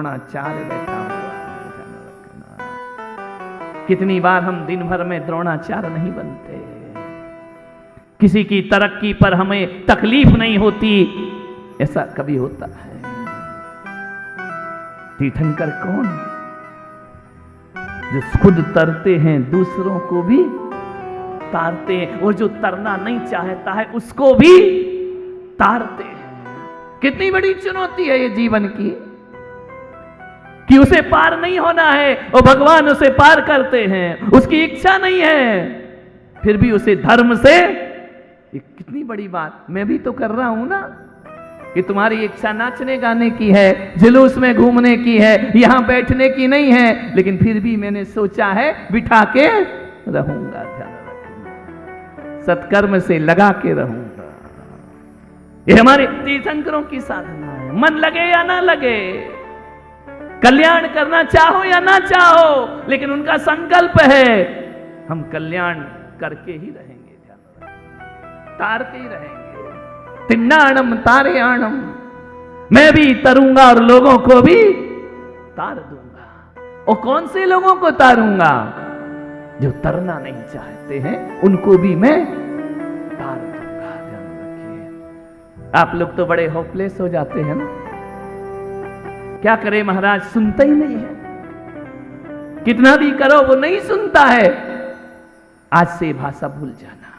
द्रोणाचार्य बैठा हुआ है, ध्यान रखना। कितनी बार हम दिन भर में द्रोणाचार्य नहीं बनते, किसी की तरक्की पर हमें तकलीफ नहीं होती, ऐसा कभी होता है? तीर्थंकर कौन? जो खुद तरते हैं दूसरों को भी तारते हैं, और जो तरना नहीं चाहता है उसको भी तारते हैं। कितनी बड़ी चुनौती है ये जीवन की, कि उसे पार नहीं होना है और भगवान उसे पार करते हैं। उसकी इच्छा नहीं है, फिर भी उसे धर्म से, ये कितनी बड़ी बात। मैं भी तो कर रहा हूं ना, कि तुम्हारी इच्छा नाचने गाने की है, जुलूस में घूमने की है, यहां बैठने की नहीं है, लेकिन फिर भी मैंने सोचा है बिठा के रहूंगा। ध्यान रखना, सत्कर्म से लगा के रहूंगा। ये हमारे तीर्थंकरों की साधना है। मन लगे या ना लगे, कल्याण करना चाहो या ना चाहो, लेकिन उनका संकल्प है हम कल्याण करके ही रहेंगे, ध्यान रखना, तार के ही रहेंगे। तिन्नाणम तारयाणम, मैं भी तरूंगा और लोगों को भी तार दूंगा। और कौन से लोगों को तारूंगा? जो तरना नहीं चाहते हैं उनको भी मैं तार दूंगा। ध्यान रखिए। आप लोग तो बड़े होपलेस हो जाते हैं ना, क्या करें महाराज, सुनता ही नहीं है, कितना भी करो वो नहीं सुनता है। आज से भाषा भूल जाना।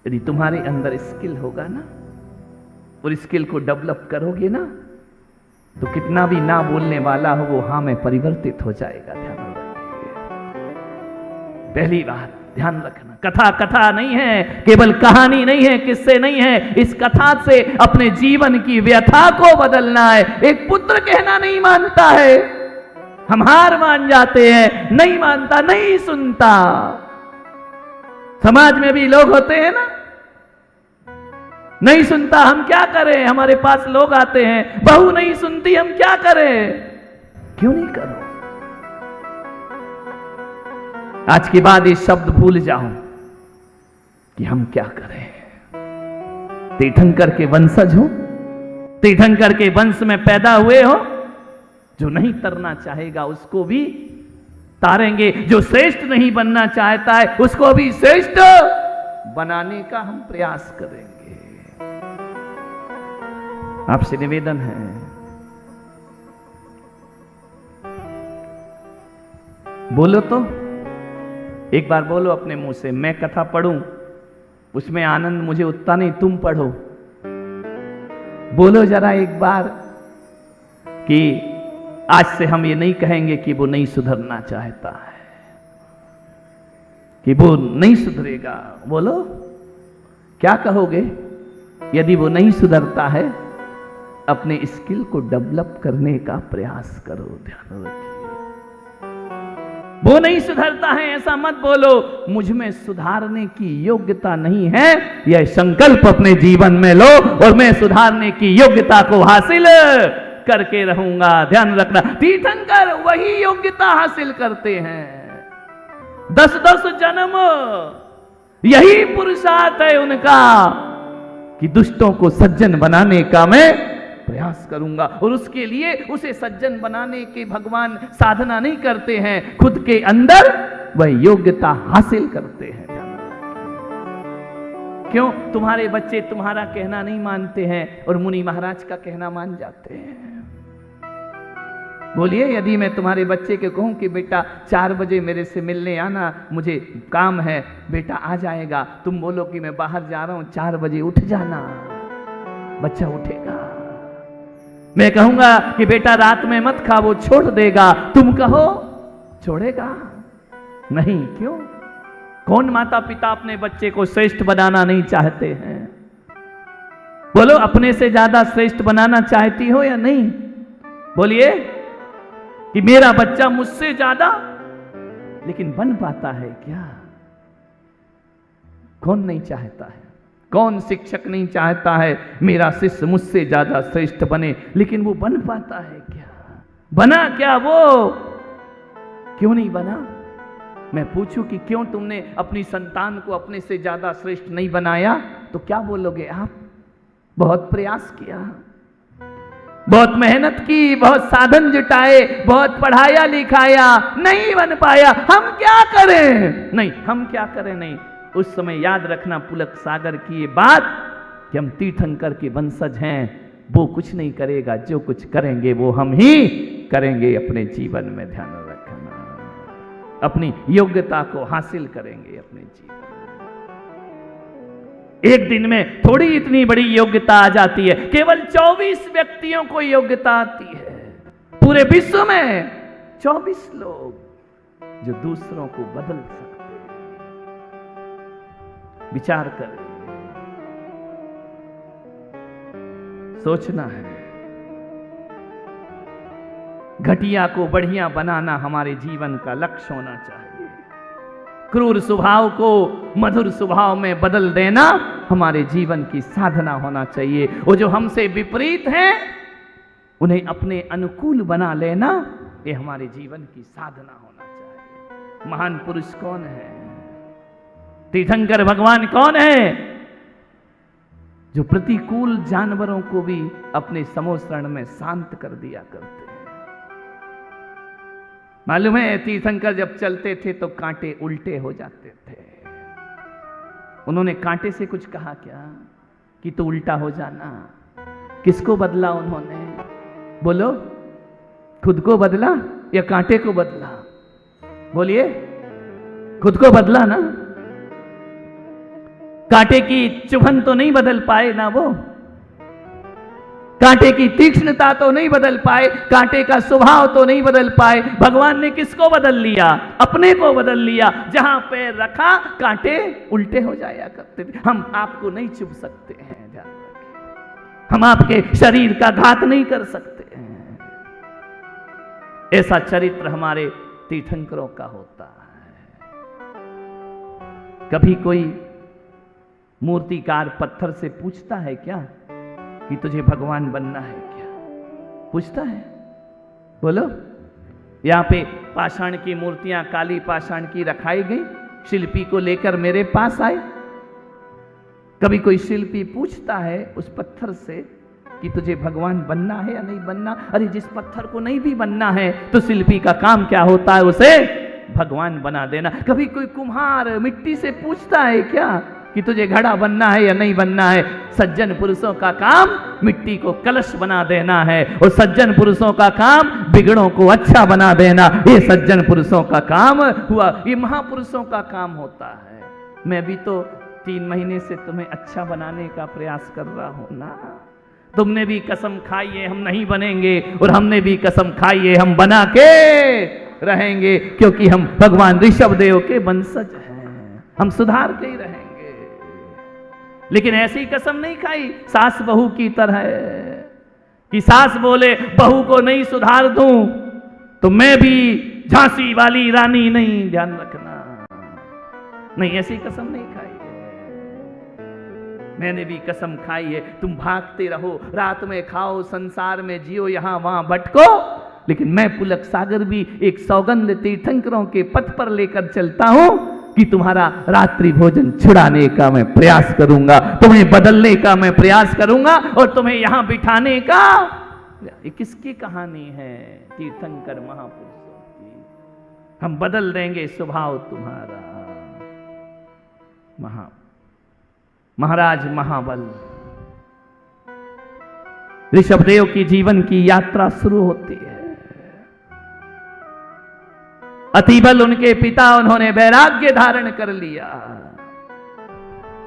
यदि तुम्हारे अंदर स्किल होगा ना, और स्किल को डेवलप करोगे ना, तो कितना भी ना बोलने वाला हो वो हाँ में परिवर्तित हो जाएगा। ध्यान रखिए। पहली बात ध्यान रखना, कथा कथा नहीं है, केवल कहानी नहीं है, किस्से नहीं है। इस कथा से अपने जीवन की व्यथा को बदलना है। एक पुत्र कहना नहीं मानता है, हम हार मान जाते हैं, नहीं मानता, नहीं सुनता। समाज में भी लोग होते हैं ना, नहीं सुनता, हम क्या करें? हमारे पास लोग आते हैं, बहू नहीं सुनती, हम क्या करें? क्यों नहीं करो? आज के बाद ये शब्द भूल जाओ कि हम क्या करें। तीर्थंकर के वंशज हो, तीर्थंकर के वंश में पैदा हुए हो, जो नहीं तरना चाहेगा उसको भी तारेंगे, जो श्रेष्ठ नहीं बनना चाहता है उसको भी श्रेष्ठ बनाने का हम प्रयास करेंगे। आपसे निवेदन है, बोलो तो, एक बार बोलो अपने मुंह से, मैं कथा पढ़ूं उसमें आनंद मुझे उतना नहीं, तुम पढ़ो। बोलो जरा एक बार कि आज से हम ये नहीं कहेंगे कि वो नहीं सुधरना चाहता है, कि वो नहीं सुधरेगा। बोलो, क्या कहोगे? यदि वो नहीं सुधरता है, अपने स्किल को डेवलप करने का प्रयास करो। ध्यान रखिए, वो नहीं सुधरता है ऐसा मत बोलो, मुझ में सुधारने की योग्यता नहीं है, यह संकल्प अपने जीवन में लो और मैं सुधारने की योग्यता को हासिल करके रहूंगा। ध्यान रखना, तीर्थंकर वही योग्यता हासिल करते हैं। 10-10 जन्म यही पुरुषार्थ है उनका, कि दुष्टों को सज्जन बनाने का मैं प्रयास करूंगा। और उसके लिए उसे सज्जन बनाने के भगवान साधना नहीं करते हैं, खुद के अंदर वह योग्यता हासिल करते हैं। क्यों? तुम्हारे बच्चे तुम्हारा कहना नहीं मानते हैं और मुनि महाराज का कहना मान जाते हैं। बोलिए, यदि मैं तुम्हारे बच्चे के कहूं कि बेटा 4 बजे मेरे से मिलने आना, मुझे काम है, बेटा आ जाएगा। तुम बोलो कि मैं बाहर जा रहा हूं, 4 बजे उठ जाना, बच्चा उठेगा। मैं कहूंगा कि बेटा रात में मत खा, वो छोड़ देगा, तुम कहो छोड़ेगा नहीं। क्यों? कौन माता पिता अपने बच्चे को श्रेष्ठ बनाना नहीं चाहते हैं? बोलो, अपने से ज्यादा श्रेष्ठ बनाना चाहती हो या नहीं? बोलिए कि मेरा बच्चा मुझसे ज्यादा, लेकिन बन पाता है क्या? कौन नहीं चाहता है? कौन शिक्षक नहीं चाहता है मेरा शिष्य मुझसे ज्यादा श्रेष्ठ बने, लेकिन वो बन पाता है क्या? बना क्या वो? क्यों नहीं बना? मैं पूछूं कि क्यों तुमने अपनी संतान को अपने से ज्यादा श्रेष्ठ नहीं बनाया, तो क्या बोलोगे आप? बहुत प्रयास किया, बहुत मेहनत की, बहुत साधन जुटाए, बहुत पढ़ाया लिखाया, नहीं बन पाया, हम क्या करें? नहीं, हम क्या करें नहीं। उस समय याद रखना पुलक सागर की ये बात कि हम तीर्थंकर के वंशज हैं। वो कुछ नहीं करेगा, जो कुछ करेंगे वो हम ही करेंगे। अपने जीवन में ध्यान रखना, अपनी योग्यता को हासिल करेंगे अपने जीवन। एक दिन में थोड़ी इतनी बड़ी योग्यता आ जाती है, केवल 24 व्यक्तियों को योग्यता आती है। पूरे विश्व में 24 लोग जो दूसरों को बदल सकते हैं। विचार करें, सोचना है। घटिया को बढ़िया बनाना हमारे जीवन का लक्ष्य होना चाहिए। क्रूर स्वभाव को मधुर स्वभाव में बदल देना हमारे जीवन की साधना होना चाहिए। वो जो हमसे विपरीत हैं उन्हें अपने अनुकूल बना लेना, ये हमारे जीवन की साधना होना चाहिए। महान पुरुष कौन है? तीर्थंकर भगवान कौन है? जो प्रतिकूल जानवरों को भी अपने समोसरण में शांत कर दिया करते हैं। मालूम है, तीर्थंकर जब चलते थे तो कांटे उल्टे हो जाते थे। उन्होंने कांटे से कुछ कहा क्या कि तो उल्टा हो जाना? किसको बदला उन्होंने? बोलो, खुद को बदला या कांटे को बदला? बोलिए, खुद को बदला ना। कांटे की चुभन तो नहीं बदल पाए ना वो, कांटे की तीक्ष्णता तो नहीं बदल पाए, कांटे का स्वभाव तो नहीं बदल पाए। भगवान ने किसको बदल लिया? अपने को बदल लिया। जहां पैर रखा कांटे उल्टे हो जाया करते थे। हम आपको नहीं चुभ सकते हैं, ध्यान रखिए। हम आपके शरीर का घात नहीं कर सकते हैं। ऐसा चरित्र हमारे तीर्थंकरों का होता है। कभी कोई मूर्तिकार पत्थर से पूछता है क्या कि तुझे भगवान बनना है क्या? पूछता है? बोलो। यहां पे पाषाण की मूर्तियां, काली पाषाण की रखाई गई, शिल्पी को लेकर मेरे पास आए। कभी कोई शिल्पी पूछता है उस पत्थर से कि तुझे भगवान बनना है या नहीं बनना? अरे जिस पत्थर को नहीं भी बनना है तो शिल्पी का काम क्या होता है? उसे भगवान बना देना। कभी कोई कुम्हार मिट्टी से पूछता है क्या कि तुझे घड़ा बनना है या नहीं बनना है? सज्जन पुरुषों का काम मिट्टी को कलश बना देना है, और सज्जन पुरुषों का काम बिगड़ों को अच्छा बना देना। ये सज्जन पुरुषों का काम हुआ, ये महापुरुषों का काम होता है। मैं भी तो 3 महीने से तुम्हें अच्छा बनाने का प्रयास कर रहा हूं ना। तुमने भी कसम खाई है हम नहीं बनेंगे, और हमने भी कसम खाई है हम बना के रहेंगे, क्योंकि हम भगवान ऋषभ देव के वंशज हैं। हम सुधार के ही रहेंगे। लेकिन ऐसी कसम नहीं खाई सास बहू की तरह कि सास बोले बहू को नहीं सुधार दूं तो मैं भी झांसी वाली रानी नहीं। ध्यान रखना, नहीं, ऐसी कसम नहीं खाई। मैंने भी कसम खाई है तुम भागते रहो, रात में खाओ, संसार में जियो, यहां वहां भटको, लेकिन मैं पुलक सागर भी एक सौगंध तीर्थंकरों के पथ पर लेकर चलता हूं कि तुम्हारा रात्रि भोजन छुड़ाने का मैं प्रयास करूंगा, तुम्हें बदलने का मैं प्रयास करूंगा, और तुम्हें यहां बिठाने का। ये किसकी कहानी है? तीर्थंकर महापुरुषों की। हम बदल देंगे स्वभाव तुम्हारा। महाराज महाबल ऋषभदेव की जीवन की यात्रा शुरू होती है। अतिबल उनके पिता, उन्होंने वैराग्य धारण कर लिया,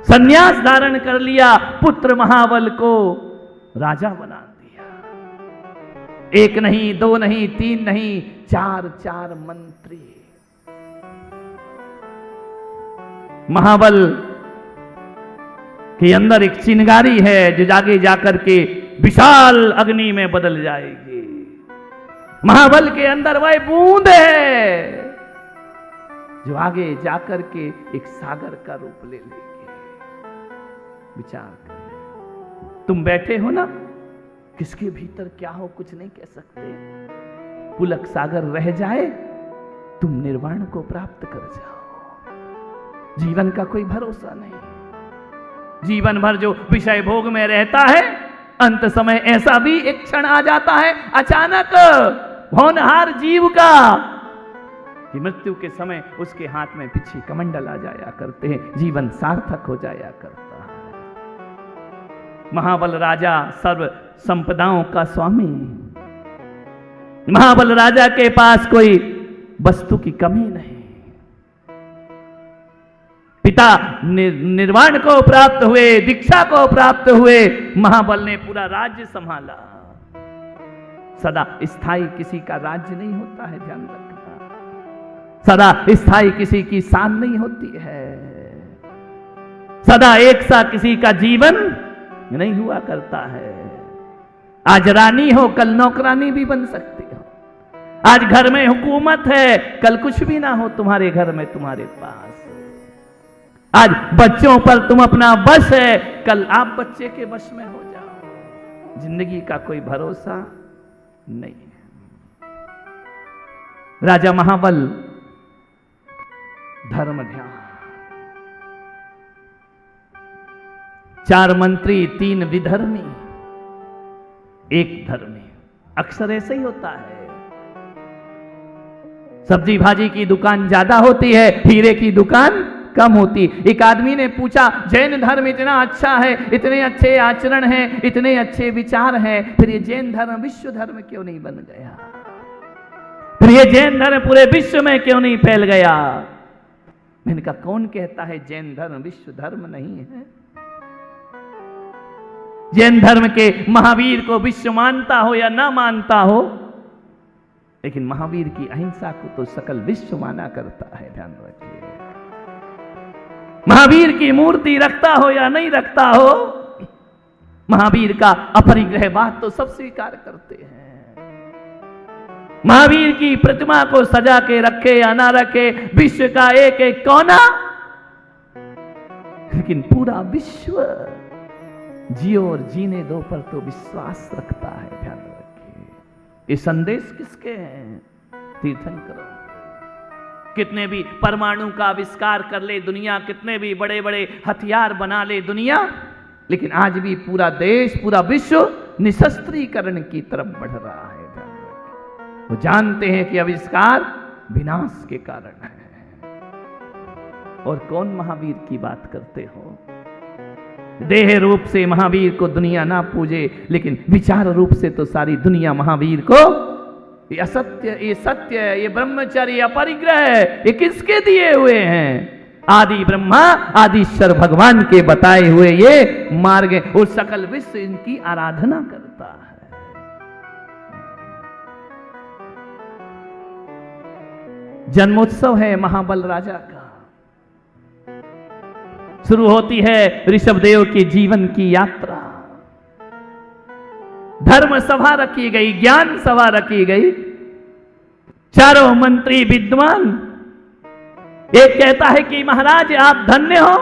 संन्यास धारण कर लिया, पुत्र महाबल को राजा बना दिया। 1 नहीं, 2 नहीं, 3 नहीं, 4 मंत्री। महाबल के अंदर एक चिंगारी है जो आगे जाकर के विशाल अग्नि में बदल जाएगी। महाबल के अंदर वह बूंद है जो आगे जाकर के एक सागर का रूप ले लेगी। विचार कर, तुम बैठे हो ना, किसके भीतर क्या हो कुछ नहीं कह सकते। पुलक सागर रह जाए, तुम निर्वाण को प्राप्त कर जाओ। जीवन का कोई भरोसा नहीं। जीवन भर जो विषय भोग में रहता है अंत समय ऐसा भी एक क्षण आ जाता है अचानक होनहार जीव का कि मृत्यु के समय उसके हाथ में पीछे कमंडल आ जाया करते हैं, जीवन सार्थक हो जाया करता है। महाबल राजा सर्व संपदाओं का स्वामी, महाबल राजा के पास कोई वस्तु की कमी नहीं। पिता निर्वाण को प्राप्त हुए, दीक्षा को प्राप्त हुए, महाबल ने पूरा राज्य संभाला। सदा स्थायी किसी का राज्य नहीं होता है, ध्यान रखना। सदा स्थायी किसी की शान नहीं होती है। सदा एक सा किसी का जीवन नहीं हुआ करता है। आज रानी हो, कल नौकरानी भी बन सकती हो। आज घर में हुकूमत है, कल कुछ भी ना हो तुम्हारे घर में, तुम्हारे पास। आज बच्चों पर तुम अपना वश है, कल आप बच्चे के वश में हो जाओ। जिंदगी का कोई भरोसा नहीं है। राजा महाबल धर्म ध्यान, 4 मंत्री 3 विधर्मी 1 धर्मी। अक्सर ऐसे ही होता है। सब्जी भाजी की दुकान ज्यादा होती है, हीरे की दुकान कम होती। एक आदमी ने पूछा, जैन धर्म इतना अच्छा है, इतने अच्छे आचरण हैं, इतने अच्छे विचार हैं, फिर ये जैन धर्म विश्व धर्म क्यों नहीं बन गया? फिर ये जैन धर्म पूरे विश्व में क्यों नहीं फैल गया? मैंने कहा, कौन कहता है जैन धर्म विश्व धर्म नहीं है? जैन धर्म के महावीर को विश्व मानता हो या ना मानता हो, लेकिन महावीर की अहिंसा को तो सकल विश्व माना करता है। ध्यान रखिए, महावीर की मूर्ति रखता हो या नहीं रखता हो, महावीर का अपरिग्रहवाद तो सब स्वीकार करते हैं। महावीर की प्रतिमा को सजा के रखे या ना रखे, विश्व का एक एक कोना, लेकिन पूरा विश्व जियो और जीने दो पर तो विश्वास रखता है। ध्यान रखिए, ये संदेश किसके हैं? तीर्थंकरों। कितने भी परमाणु का आविष्कार कर ले दुनिया, कितने भी बड़े बड़े हथियार बना ले दुनिया, लेकिन आज भी पूरा देश, पूरा विश्व निशस्त्रीकरण की तरफ बढ़ रहा है। वो जानते हैं कि आविष्कार विनाश के कारण है। और कौन महावीर की बात करते हो? देह रूप से महावीर को दुनिया ना पूजे, लेकिन विचार रूप से तो सारी दुनिया महावीर को, ये असत्य, ये सत्य, ये ब्रह्मचर्य, ये अपरिग्रह, ये किसके दिए हुए हैं? आदि ब्रह्मा आदिश्वर भगवान के बताए हुए ये मार्ग है, और सकल विश्व इनकी आराधना करता है। जन्मोत्सव है महाबल राजा का। शुरू होती है ऋषभदेव के जीवन की यात्रा। धर्म सभा रखी गई, ज्ञान सभा रखी गई, चारों मंत्री विद्वान। एक कहता है कि महाराज आप धन्य हो,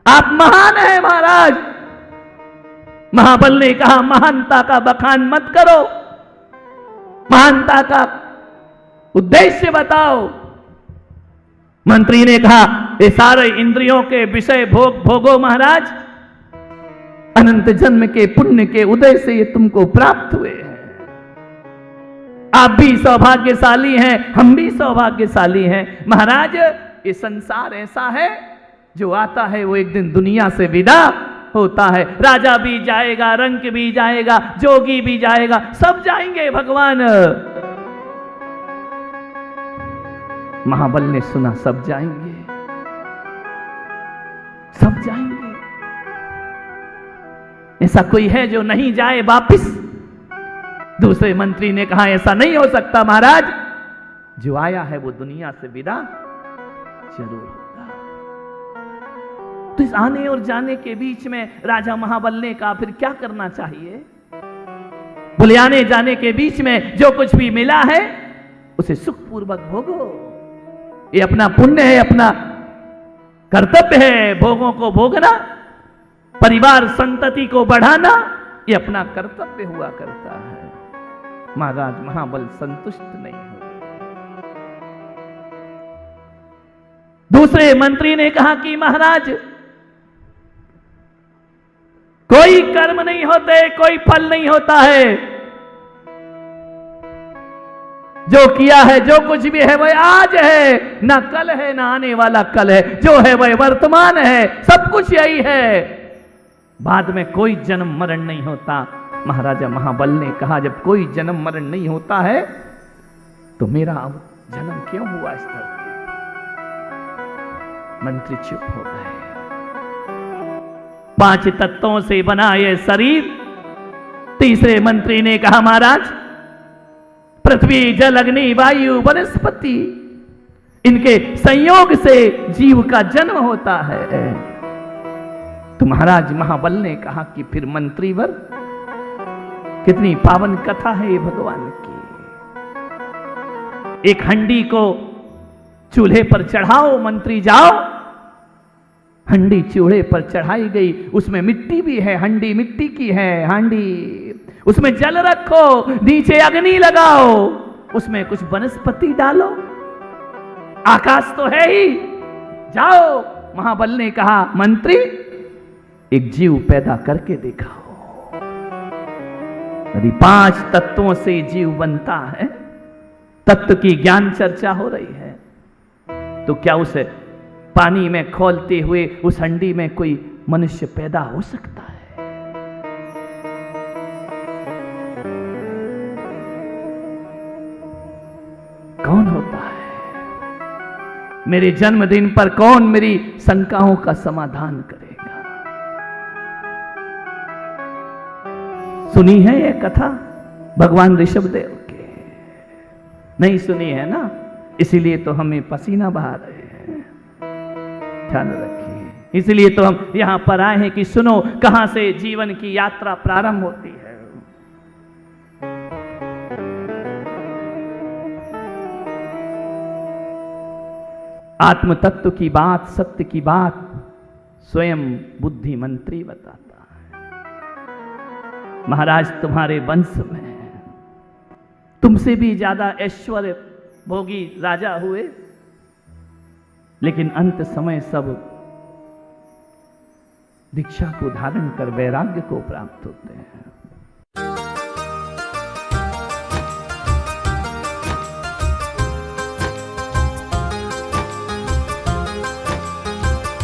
आप महान हैं महाराज। महाबल ने कहा, महानता का बखान मत करो, महानता का उद्देश्य बताओ। मंत्री ने कहा, ये सारे इंद्रियों के विषय भोगो महाराज, अनंत जन्म के पुण्य के उदय से ये तुमको प्राप्त हुए हैं। आप भी सौभाग्यशाली हैं, हम भी सौभाग्यशाली हैं महाराज। ये संसार ऐसा है, जो आता है वो एक दिन दुनिया से विदा होता है। राजा भी जाएगा, रंक भी जाएगा, जोगी भी जाएगा, सब जाएंगे भगवान। महाबल ने सुना, सब जाएंगे, सब जाएंगे। ऐसा कोई है जो नहीं जाए वापिस? दूसरे मंत्री ने कहा, ऐसा नहीं हो सकता महाराज, जो आया है वो दुनिया से विदा जरूर होगा। तो इस आने और जाने के बीच में राजा महाबल ने कहा, फिर क्या करना चाहिए? बोले, आने जाने के बीच में जो कुछ भी मिला है उसे सुखपूर्वक भोगो। ये अपना पुण्य है, अपना कर्तव्य है भोगों को भोगना, परिवार संतति को बढ़ाना, ये अपना कर्तव्य हुआ करता है। महाराज महाबल संतुष्ट नहीं हुए। दूसरे मंत्री ने कहा कि महाराज कोई कर्म नहीं होते, कोई फल नहीं होता है। जो किया है, जो कुछ भी है वह आज है, ना कल है ना आने वाला कल है। जो है वह वर्तमान है, सब कुछ यही है। बाद में कोई जन्म मरण नहीं होता। महाराजा महाबल ने कहा, जब कोई जन्म मरण नहीं होता है तो मेरा अब जन्म क्यों हुआ इस धरती? मंत्री चुप हो गए। 5 तत्वों से बना यह शरीर। तीसरे मंत्री ने कहा, महाराज पृथ्वी जल अग्नि वायु वनस्पति, इनके संयोग से जीव का जन्म होता है। तो महाराज महाबल ने कहा कि फिर मंत्रीवर, कितनी पावन कथा है ये भगवान की। एक हंडी को चूल्हे पर चढ़ाओ, मंत्री जाओ। हंडी चूल्हे पर चढ़ाई गई, उसमें मिट्टी भी है, हंडी मिट्टी की है हांडी। उसमें जल रखो, नीचे अग्नि लगाओ, उसमें कुछ वनस्पति डालो, आकाश तो है ही। जाओ। महाबल ने कहा, मंत्री एक जीव पैदा करके दिखाओ। यदि 5 तत्वों से जीव बनता है, तत्व की ज्ञान चर्चा हो रही है, तो क्या उसे पानी में खोलते हुए उस हंडी में कोई मनुष्य पैदा हो सकता है? कौन होता है? मेरे जन्मदिन पर कौन मेरी शंकाओं का समाधान करेगा? सुनी है ये कथा भगवान ऋषभदेव के? नहीं सुनी है ना, इसीलिए तो हमें पसीना बहा रहे हैं। ध्यान रखिए, इसलिए तो हम यहां पर आए हैं कि सुनो कहां से जीवन की यात्रा प्रारंभ होती है। आत्म तत्व की बात, सत्य की बात स्वयं बुद्धि मंत्री बताता है। महाराज तुम्हारे वंश में तुमसे भी ज्यादा ऐश्वर्य भोगी राजा हुए, लेकिन अंत समय सब दीक्षा को धारण कर वैराग्य को प्राप्त होते हैं।